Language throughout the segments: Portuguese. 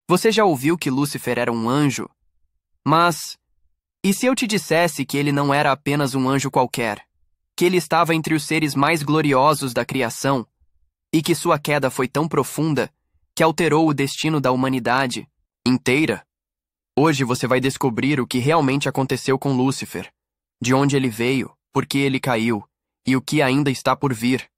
Você já ouviu que Lúcifer era um anjo? Mas, e se eu te dissesse que ele não era apenas um anjo qualquer? Que ele estava entre os seres mais gloriosos da criação e que sua queda foi tão profunda que alterou o destino da humanidade inteira? Hoje você vai descobrir o que realmente aconteceu com Lúcifer, de onde ele veio, por que ele caiu e o que ainda está por vir.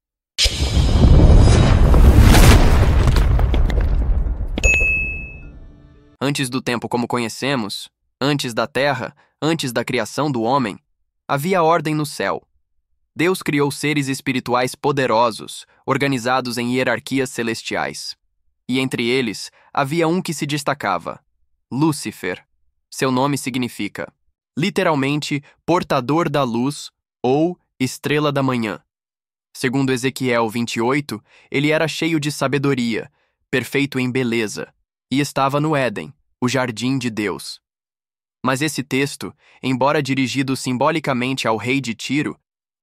Antes do tempo como conhecemos, antes da terra, antes da criação do homem, havia ordem no céu. Deus criou seres espirituais poderosos, organizados em hierarquias celestiais. E entre eles, havia um que se destacava: Lúcifer. Seu nome significa, literalmente, portador da luz ou estrela da manhã. Segundo Ezequiel 28, ele era cheio de sabedoria, perfeito em beleza, e estava no Éden, o jardim de Deus. Mas esse texto, embora dirigido simbolicamente ao rei de Tiro,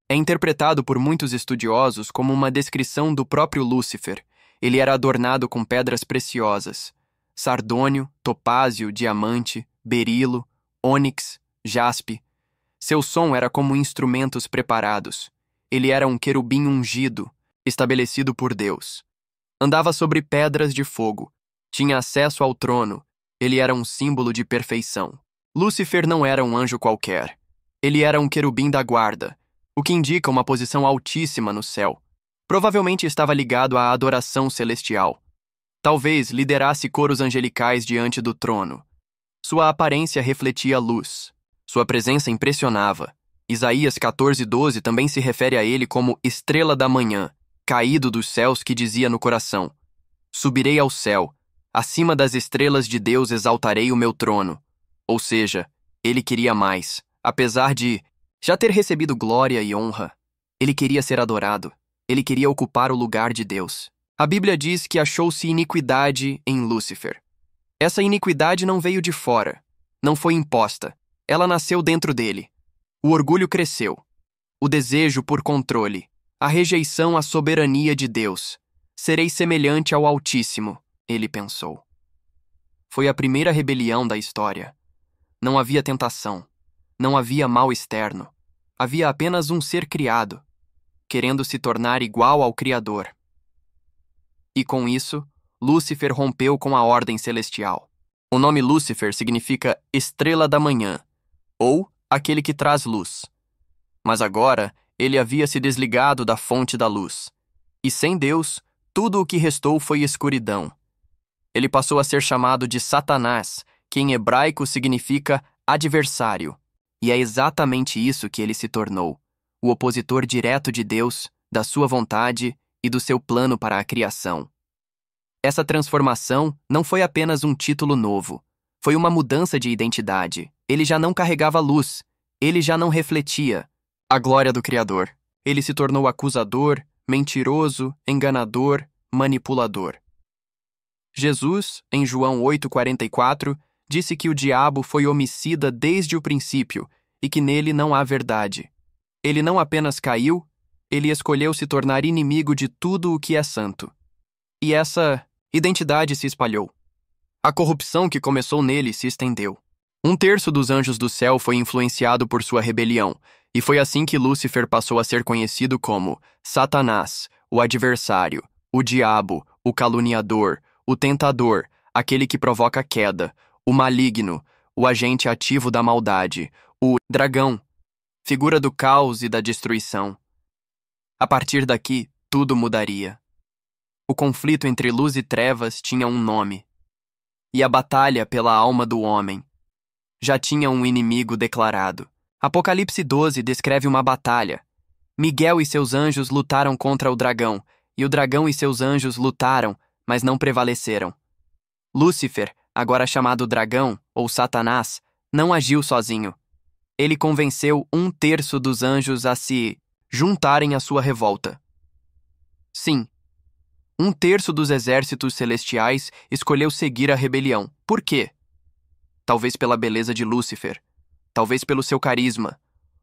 é interpretado por muitos estudiosos como uma descrição do próprio Lúcifer. Ele era adornado com pedras preciosas: sardônio, topázio, diamante, berilo, ônix, jaspe. Seu som era como instrumentos preparados. Ele era um querubim ungido, estabelecido por Deus. Andava sobre pedras de fogo. Tinha acesso ao trono. Ele era um símbolo de perfeição. Lúcifer não era um anjo qualquer. Ele era um querubim da guarda, o que indica uma posição altíssima no céu. Provavelmente estava ligado à adoração celestial. Talvez liderasse coros angelicais diante do trono. Sua aparência refletia luz. Sua presença impressionava. Isaías 14:12 também se refere a ele como estrela da manhã, caído dos céus, que dizia no coração: subirei ao céu, acima das estrelas de Deus exaltarei o meu trono. Ou seja, ele queria mais. Apesar de já ter recebido glória e honra, ele queria ser adorado. Ele queria ocupar o lugar de Deus. A Bíblia diz que achou-se iniquidade em Lúcifer. Essa iniquidade não veio de fora, não foi imposta. Ela nasceu dentro dele. O orgulho cresceu, o desejo por controle, a rejeição à soberania de Deus. Serei semelhante ao Altíssimo, ele pensou. Foi a primeira rebelião da história. Não havia tentação, não havia mal externo. Havia apenas um ser criado, querendo se tornar igual ao Criador. E com isso, Lúcifer rompeu com a ordem celestial. O nome Lúcifer significa estrela da manhã, ou aquele que traz luz. Mas agora, ele havia se desligado da fonte da luz. E sem Deus, tudo o que restou foi escuridão. Ele passou a ser chamado de Satanás, que em hebraico significa adversário. E é exatamente isso que ele se tornou: o opositor direto de Deus, da sua vontade e do seu plano para a criação. Essa transformação não foi apenas um título novo. Foi uma mudança de identidade. Ele já não carregava luz. Ele já não refletia a glória do Criador. Ele se tornou acusador, mentiroso, enganador, manipulador. Jesus, em João 8,44, disse que o diabo foi homicida desde o princípio e que nele não há verdade. Ele não apenas caiu, ele escolheu se tornar inimigo de tudo o que é santo. E essa identidade se espalhou. A corrupção que começou nele se estendeu. 1/3 dos anjos do céu foi influenciado por sua rebelião, e foi assim que Lúcifer passou a ser conhecido como Satanás, o adversário, o diabo, o caluniador, o tentador, aquele que provoca a queda, o maligno, o agente ativo da maldade, o dragão, figura do caos e da destruição. A partir daqui, tudo mudaria. O conflito entre luz e trevas tinha um nome. E a batalha pela alma do homem já tinha um inimigo declarado. Apocalipse 12 descreve uma batalha. Miguel e seus anjos lutaram contra o dragão, e o dragão e seus anjos lutaram, mas não prevaleceram. Lúcifer, agora chamado dragão, ou Satanás, não agiu sozinho. Ele convenceu 1/3 dos anjos a se juntarem à sua revolta. Sim, 1/3 dos exércitos celestiais escolheu seguir a rebelião. Por quê? Talvez pela beleza de Lúcifer, talvez pelo seu carisma,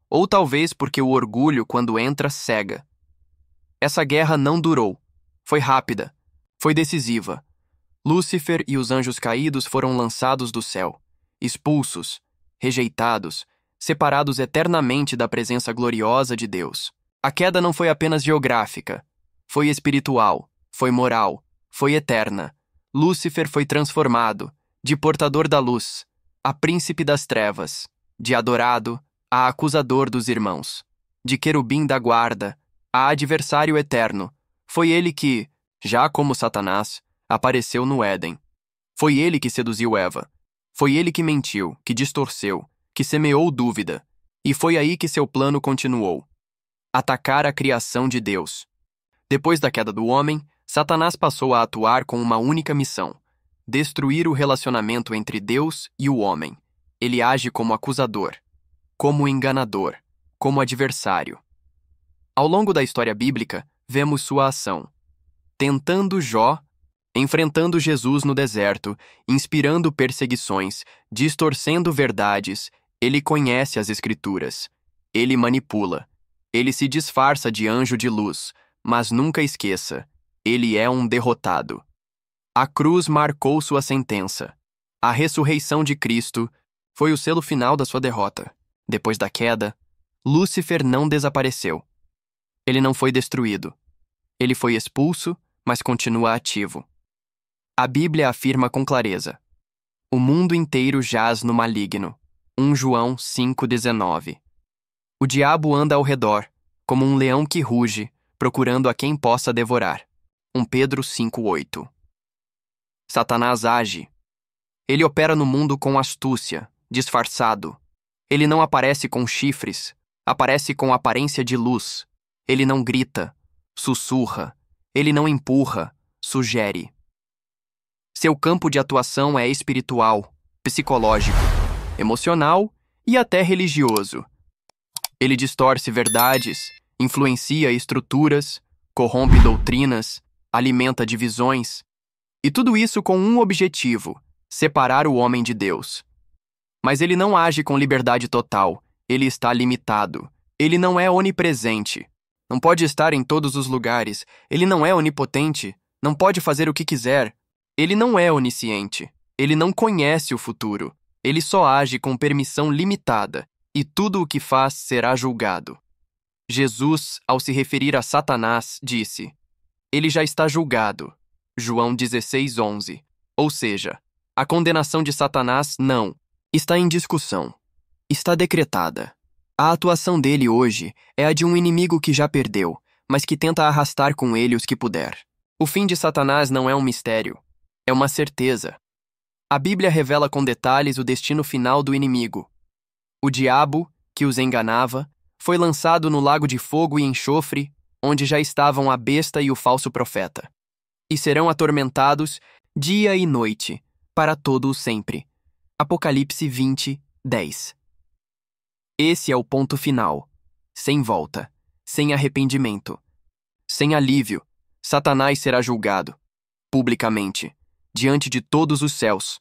ou talvez porque o orgulho, quando entra, cega. Essa guerra não durou. Foi rápida, foi decisiva. Lúcifer e os anjos caídos foram lançados do céu, expulsos, rejeitados, separados eternamente da presença gloriosa de Deus. A queda não foi apenas geográfica, foi espiritual, foi moral, foi eterna. Lúcifer foi transformado, de portador da luz, a príncipe das trevas, de adorado a acusador dos irmãos, de querubim da guarda a adversário eterno. Foi ele que, já como Satanás, apareceu no Éden. Foi ele que seduziu Eva. Foi ele que mentiu, que distorceu, que semeou dúvida. E foi aí que seu plano continuou: atacar a criação de Deus. Depois da queda do homem, Satanás passou a atuar com uma única missão: destruir o relacionamento entre Deus e o homem. Ele age como acusador, como enganador, como adversário. Ao longo da história bíblica, vemos sua ação: tentando Jó, enfrentando Jesus no deserto, inspirando perseguições, distorcendo verdades. Ele conhece as Escrituras. Ele manipula. Ele se disfarça de anjo de luz, mas nunca esqueça: ele é um derrotado. A cruz marcou sua sentença. A ressurreição de Cristo foi o selo final da sua derrota. Depois da queda, Lúcifer não desapareceu. Ele não foi destruído. Ele foi expulso, mas continua ativo. A Bíblia afirma com clareza: o mundo inteiro jaz no maligno. 1 João 5,19. O diabo anda ao redor, como um leão que ruge, procurando a quem possa devorar. 1 Pedro 5,8. Satanás age. Ele opera no mundo com astúcia, disfarçado. Ele não aparece com chifres, aparece com aparência de luz. Ele não grita, sussurra. Ele não empurra, sugere. Seu campo de atuação é espiritual, psicológico, emocional e até religioso. Ele distorce verdades, influencia estruturas, corrompe doutrinas, alimenta divisões, e tudo isso com um objetivo: separar o homem de Deus. Mas ele não age com liberdade total, ele está limitado. Ele não é onipresente. Não pode estar em todos os lugares. Ele não é onipotente. Não pode fazer o que quiser. Ele não é onisciente. Ele não conhece o futuro. Ele só age com permissão limitada, e tudo o que faz será julgado. Jesus, ao se referir a Satanás, disse: ele já está julgado. João 16:11. Ou seja, a condenação de Satanás não está em discussão. Está decretada. A atuação dele hoje é a de um inimigo que já perdeu, mas que tenta arrastar com ele os que puder. O fim de Satanás não é um mistério, é uma certeza. A Bíblia revela com detalhes o destino final do inimigo. O diabo, que os enganava, foi lançado no lago de fogo e enxofre, onde já estavam a besta e o falso profeta. E serão atormentados dia e noite, para todo o sempre. Apocalipse 20:10. Esse é o ponto final. Sem volta, sem arrependimento, sem alívio, Satanás será julgado, publicamente, diante de todos os céus,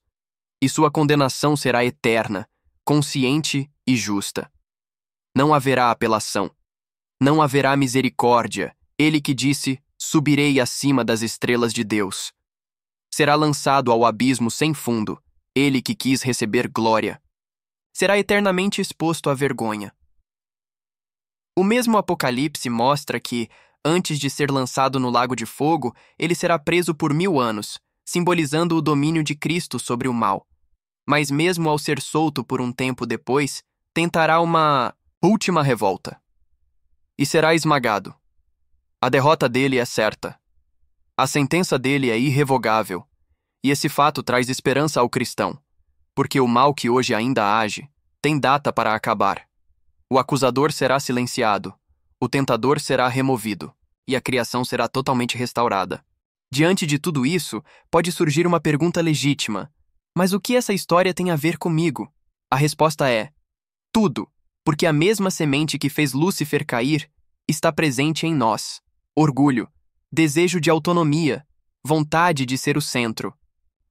e sua condenação será eterna, consciente e justa. Não haverá apelação, não haverá misericórdia. Ele que disse: subirei acima das estrelas de Deus. Será lançado ao abismo sem fundo, ele que quis receber glória. Será eternamente exposto à vergonha. O mesmo Apocalipse mostra que, antes de ser lançado no lago de fogo, ele será preso por 1000 anos, simbolizando o domínio de Cristo sobre o mal. Mas mesmo ao ser solto por um tempo depois, tentará uma última revolta. E será esmagado. A derrota dele é certa. A sentença dele é irrevogável. E esse fato traz esperança ao cristão, porque o mal que hoje ainda age tem data para acabar. O acusador será silenciado, o tentador será removido, e a criação será totalmente restaurada. Diante de tudo isso, pode surgir uma pergunta legítima: mas o que essa história tem a ver comigo? A resposta é: tudo, porque a mesma semente que fez Lúcifer cair está presente em nós. Orgulho, desejo de autonomia, vontade de ser o centro,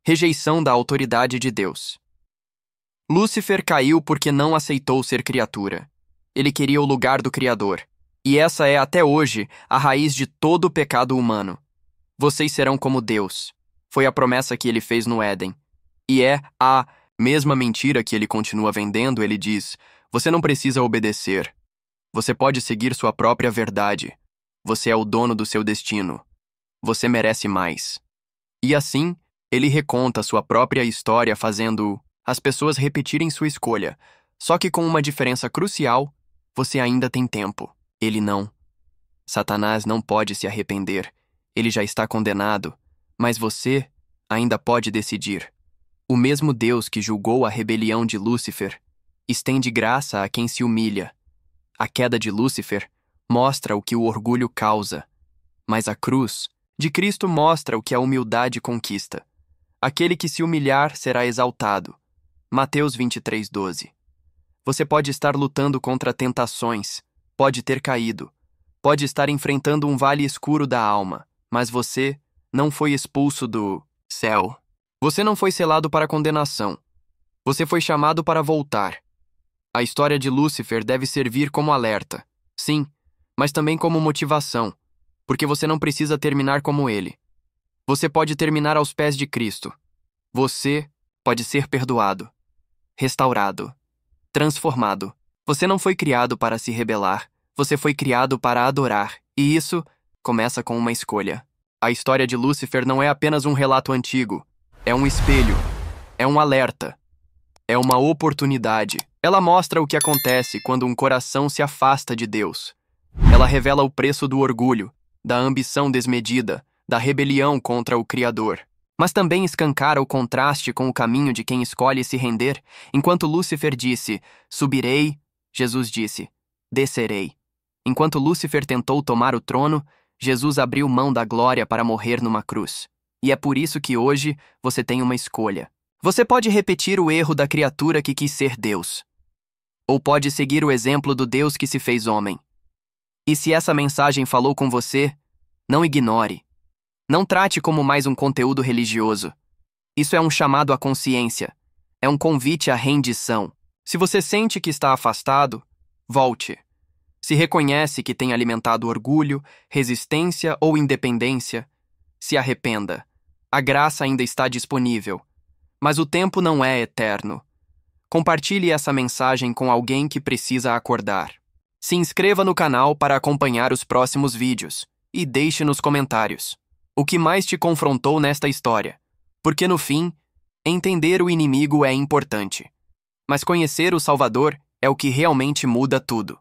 rejeição da autoridade de Deus. Lúcifer caiu porque não aceitou ser criatura. Ele queria o lugar do Criador. E essa é até hoje a raiz de todo o pecado humano. Vocês serão como Deus. Foi a promessa que ele fez no Éden. E é a mesma mentira que ele continua vendendo. Ele diz: você não precisa obedecer. Você pode seguir sua própria verdade. Você é o dono do seu destino. Você merece mais. E assim, ele reconta sua própria história, fazendo as pessoas repetirem sua escolha. Só que com uma diferença crucial: você ainda tem tempo. Ele não. Satanás não pode se arrepender. Ele já está condenado. Mas você ainda pode decidir. O mesmo Deus que julgou a rebelião de Lúcifer estende graça a quem se humilha. A queda de Lúcifer mostra o que o orgulho causa, mas a cruz de Cristo mostra o que a humildade conquista. Aquele que se humilhar será exaltado. Mateus 23:12. Você pode estar lutando contra tentações, pode ter caído, pode estar enfrentando um vale escuro da alma, mas você não foi expulso do céu. Você não foi selado para condenação. Você foi chamado para voltar. A história de Lúcifer deve servir como alerta, sim, mas também como motivação, porque você não precisa terminar como ele. Você pode terminar aos pés de Cristo. Você pode ser perdoado, restaurado, transformado. Você não foi criado para se rebelar, você foi criado para adorar, e isso começa com uma escolha. A história de Lúcifer não é apenas um relato antigo, é um espelho, é um alerta, é uma oportunidade. Ela mostra o que acontece quando um coração se afasta de Deus. Ela revela o preço do orgulho, da ambição desmedida, da rebelião contra o Criador. Mas também escancara o contraste com o caminho de quem escolhe se render. Enquanto Lúcifer disse: subirei, Jesus disse: descerei. Enquanto Lúcifer tentou tomar o trono, Jesus abriu mão da glória para morrer numa cruz. E é por isso que hoje você tem uma escolha. Você pode repetir o erro da criatura que quis ser Deus, ou pode seguir o exemplo do Deus que se fez homem. E se essa mensagem falou com você, não ignore. Não trate como mais um conteúdo religioso. Isso é um chamado à consciência. É um convite à rendição. Se você sente que está afastado, volte. Se reconhece que tem alimentado orgulho, resistência ou independência, se arrependa. A graça ainda está disponível. Mas o tempo não é eterno. Compartilhe essa mensagem com alguém que precisa acordar. Se inscreva no canal para acompanhar os próximos vídeos e deixe nos comentários o que mais te confrontou nesta história. Porque no fim, entender o inimigo é importante, mas conhecer o Salvador é o que realmente muda tudo.